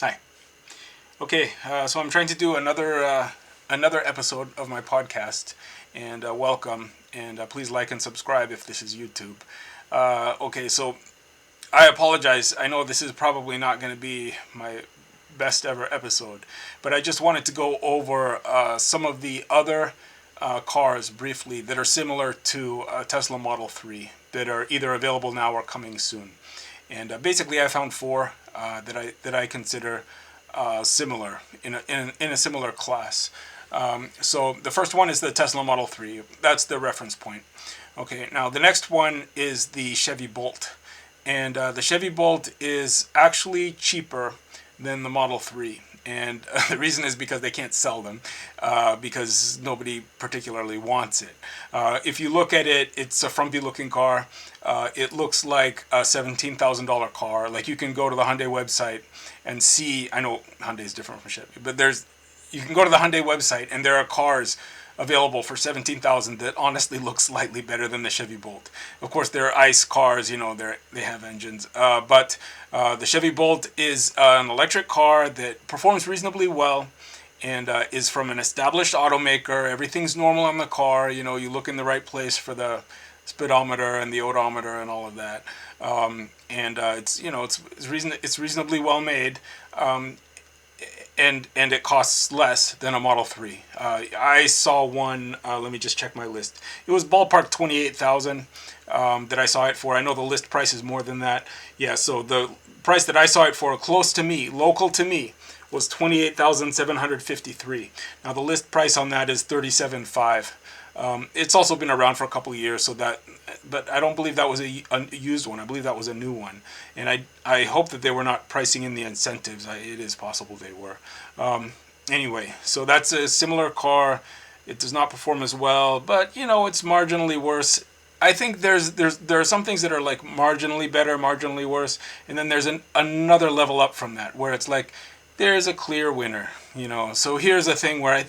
Hi. Okay, so I'm trying to do another episode of my podcast, and welcome, and please like and subscribe if this is YouTube. Okay, so I apologize. I know this is probably not going to be my best ever episode, but I just wanted to go over some of the other cars briefly that are similar to Tesla Model 3 that are either available now or coming soon. And basically, I found four that I consider similar in a similar class. So the first one is the Tesla Model 3. That's the reference point. Okay, now the next one is the Chevy Bolt. And the Chevy Bolt is actually cheaper than the Model 3. And the reason is because they can't sell them because nobody particularly wants it. If you look at it, it's a frumpy looking car. It looks like a $17,000 car. Like, you can go to the Hyundai website and see. I know Hyundai is different from Chevy, but you can go to the Hyundai website and there are cars available for 17,000 that honestly look slightly better than the Chevy Bolt. Of course, they're ICE cars, they have engines. But the Chevy Bolt is an electric car that performs reasonably well and is from an established automaker. Everything's normal on the car. You look in the right place for the speedometer and the odometer and all of that. And it's reasonably well made. And it costs less than a Model 3. I saw one, let me just check my list. It was ballpark 28,000 that I saw it for. I know the list price is more than that. Yeah, so the price that I saw it for, close to me, local to me, was 28,753. Now the list price on that is 37.5. It's also been around for a couple of years, but I don't believe that was a used one. I believe that was a new one, and I hope that they were not pricing in the incentives. It is possible they were. Anyway, so that's a similar car. It does not perform as well, but it's marginally worse. I think there are some things that are like marginally better, marginally worse, and then there's another level up from that where it's like there's a clear winner. So here's a thing where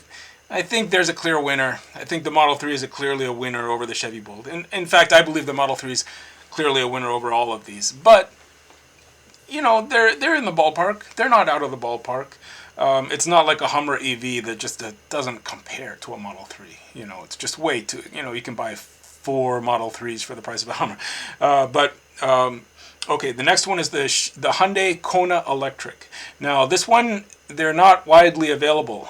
I think there's a clear winner. I think the Model 3 is clearly a winner over the Chevy Bolt. In fact, I believe the Model 3 is clearly a winner over all of these. But, they're in the ballpark. They're not out of the ballpark. It's not like a Hummer EV that just doesn't compare to a Model 3. It's just way too, you can buy four Model 3s for the price of a Hummer. Okay, the next one is the Hyundai Kona Electric. Now, this one, they're not widely available.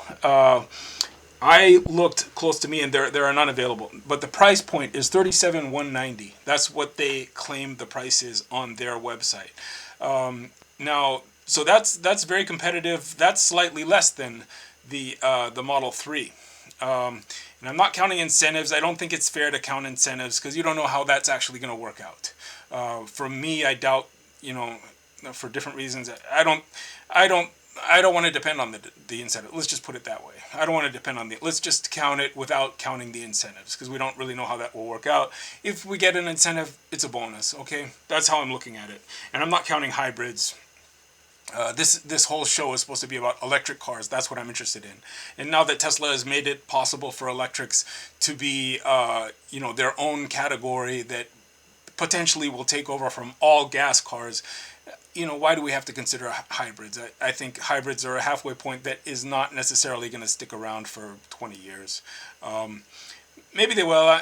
I looked close to me, and there are none available. But the price point is $37,190. That's what they claim the price is on their website. Now, so that's very competitive. That's slightly less than the Model 3. And I'm not counting incentives. I don't think it's fair to count incentives because you don't know how that's actually going to work out. For me, I doubt. For different reasons, I don't want to depend on the incentive. Let's just put it that way. I don't want to depend on let's just count it without counting the incentives because we don't really know how that will work out. If we get an incentive, it's a bonus, okay? That's how I'm looking at it. And I'm not counting hybrids. This whole show is supposed to be about electric cars. That's what I'm interested in. And now that Tesla has made it possible for electrics to be, their own category that potentially will take over from all gas cars, why do we have to consider hybrids? I think hybrids are a halfway point that is not necessarily going to stick around for 20 years. Maybe they will,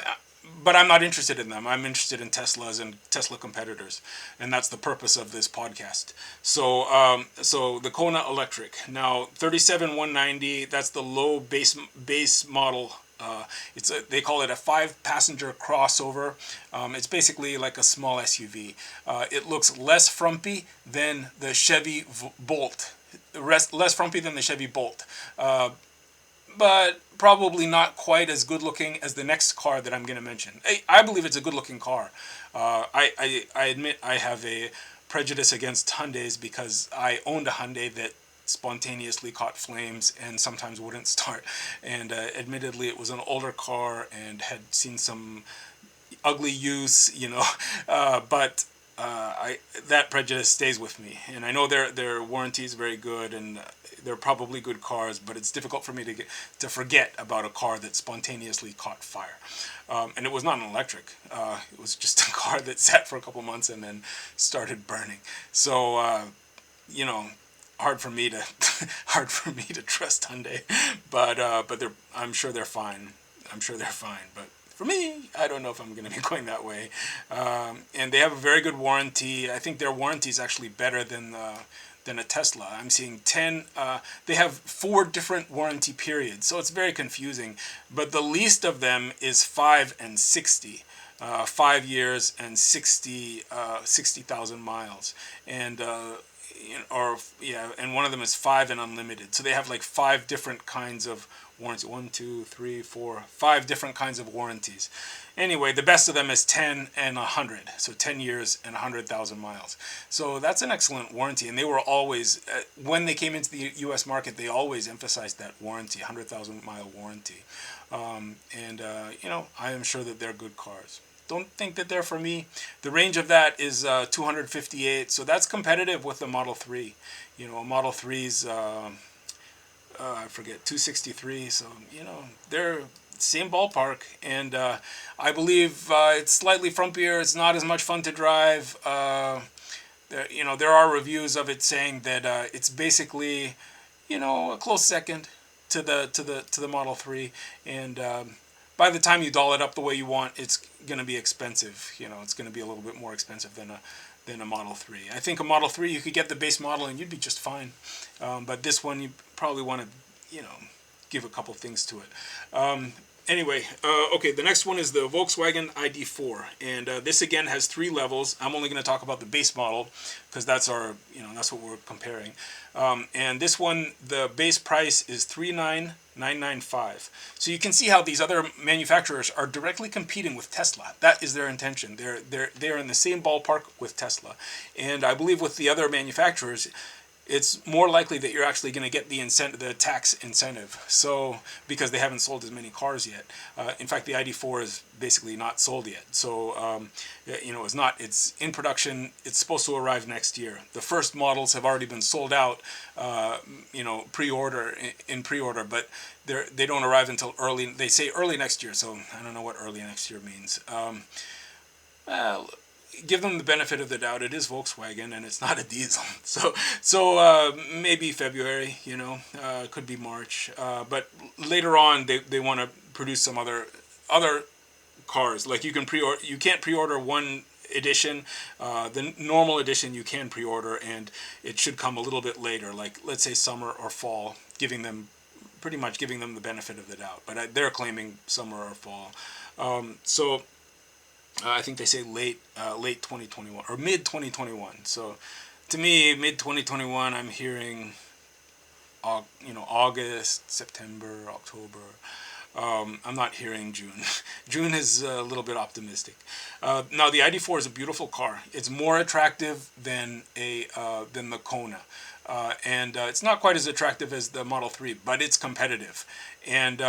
but I'm not interested in them. I'm interested in Teslas and Tesla competitors, and that's the purpose of this podcast. So the Kona Electric. Now, 37,190. That's the low base model. They call it a 5-passenger crossover. It's basically like a small SUV. It looks less frumpy than the Chevy Bolt. Less frumpy than the Chevy Bolt. But probably not quite as good looking as the next car that I'm going to mention. I believe it's a good looking car. I admit I have a prejudice against Hyundais because I owned a Hyundai that spontaneously caught flames and sometimes wouldn't start. And admittedly, it was an older car and had seen some ugly use, but that prejudice stays with me. And I know their warranty is very good and they're probably good cars, but it's difficult for me to forget about a car that spontaneously caught fire. And it was not an electric. It was just a car that sat for a couple months and then started burning. So, hard for me to hard for me to trust Hyundai, but I'm sure they're fine. I'm sure they're fine, but for me, I don't know if I'm going to be going that way. And they have a very good warranty. I think their warranty is actually better than a Tesla. I'm seeing 10. They have 4 different warranty periods, so it's very confusing. But the least of them is 5 and 60. 5 years and 60,000 miles, and or yeah, and one of them is 5 and unlimited. So they have like 5 different kinds of warranty. 1, 2, 3, 4, 5 different kinds of warranties. Anyway, the best of them is 10 and 100. So 10 years and 100,000 miles. So that's an excellent warranty. And they were always, when they came into the U.S. market, they always emphasized that warranty, 100,000 mile warranty. You know, I am sure that they're good cars. Don't think that they're for me. The range of that is 258, so that's competitive with the Model 3. You know, Model 3's, I forget, 263, so, you know, they're same ballpark. And I believe it's slightly frumpier. It's not as much fun to drive. You know, there are reviews of it saying that it's basically, you know, a close second to the Model 3, and by the time you doll it up the way you want, it's going to be expensive. You know, it's going to be a little bit more expensive than a Model 3. I think a Model 3, you could get the base model and you'd be just fine. But this one, you probably want to, you know, give a couple things to it. Anyway, okay, the next one is the Volkswagen ID4, and this again has 3 levels. I'm only going to talk about the base model because that's our, you know, that's what we're comparing. And this one, the base price is $39,995. So you can see how these other manufacturers are directly competing with Tesla. That is their intention. They're in the same ballpark with Tesla, and I believe with the other manufacturers, it's more likely that you're actually going to get the tax incentive. So because they haven't sold as many cars yet. In fact, the ID4 is basically not sold yet. So you know, it's in production. It's supposed to arrive next year. The first models have already been sold out. You know, in pre-order, but they don't arrive until early. They say early next year. So I don't know what early next year means. Well, give them the benefit of the doubt. It is Volkswagen and it's not a diesel, so maybe February, you know, could be March, but later on they want to produce some other cars. Like you can't pre-order one edition. The normal edition you can pre-order, and it should come a little bit later, like let's say summer or fall, pretty much giving them the benefit of the doubt, but they're claiming summer or fall. So I think they say late 2021 or mid 2021. So to me, mid 2021, I'm hearing, you know, August, September, October. I'm not hearing June. June is a little bit optimistic. Now the ID4 is a beautiful car. It's more attractive than the Kona. And it's not quite as attractive as the Model 3, but it's competitive. And,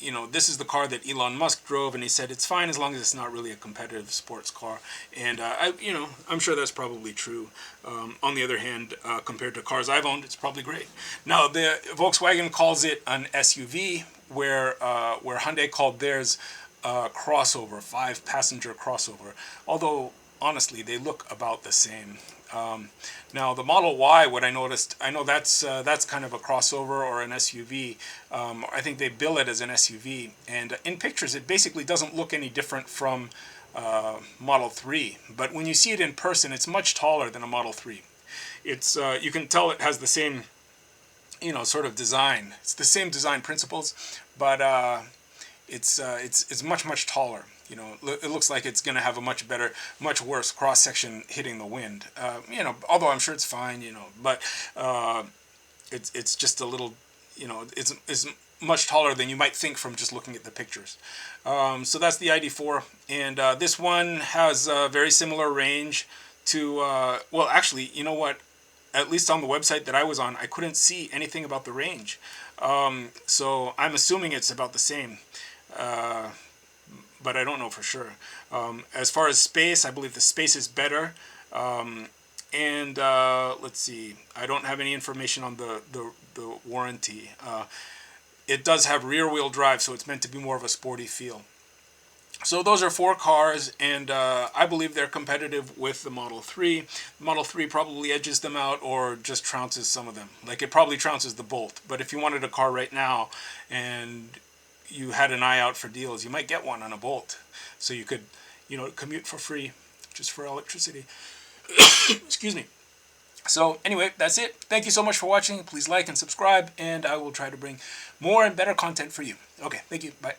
you know, this is the car that Elon Musk drove, and he said it's fine as long as it's not really a competitive sports car. And, you know, I'm sure that's probably true. On the other hand, compared to cars I've owned, it's probably great. Now, the Volkswagen calls it an SUV, where Hyundai called theirs crossover, 5-passenger crossover. Although, honestly, they look about the same. Now the Model Y, what I noticed, I know that's kind of a crossover or an SUV. I think they bill it as an SUV, and in pictures it basically doesn't look any different from Model 3. But when you see it in person, it's much taller than a Model 3. It's you can tell it has the same, you know, sort of design. It's the same design principles, but it's much taller. You know, it looks like it's going to have a much worse cross section hitting the wind. You know, although I'm sure it's fine. You know, but it's just a little, you know, it's much taller than you might think from just looking at the pictures. So that's the ID4, and this one has a very similar range to. Well, actually, you know what? At least on the website that I was on, I couldn't see anything about the range. So I'm assuming it's about the same. But I don't know for sure. As far as space, I believe the space is better. And let's see, I don't have any information on the warranty. It does have rear-wheel drive, so it's meant to be more of a sporty feel. So those are four cars, and I believe they're competitive with the Model 3. The Model 3 probably edges them out or just trounces some of them. Like it probably trounces the Bolt. But if you wanted a car right now and you had an eye out for deals, you might get one on a Bolt. So you could, commute for free just for electricity. Excuse me. So anyway, that's it. Thank you so much for watching. Please like and subscribe, and I will try to bring more and better content for you. Okay, thank you. Bye.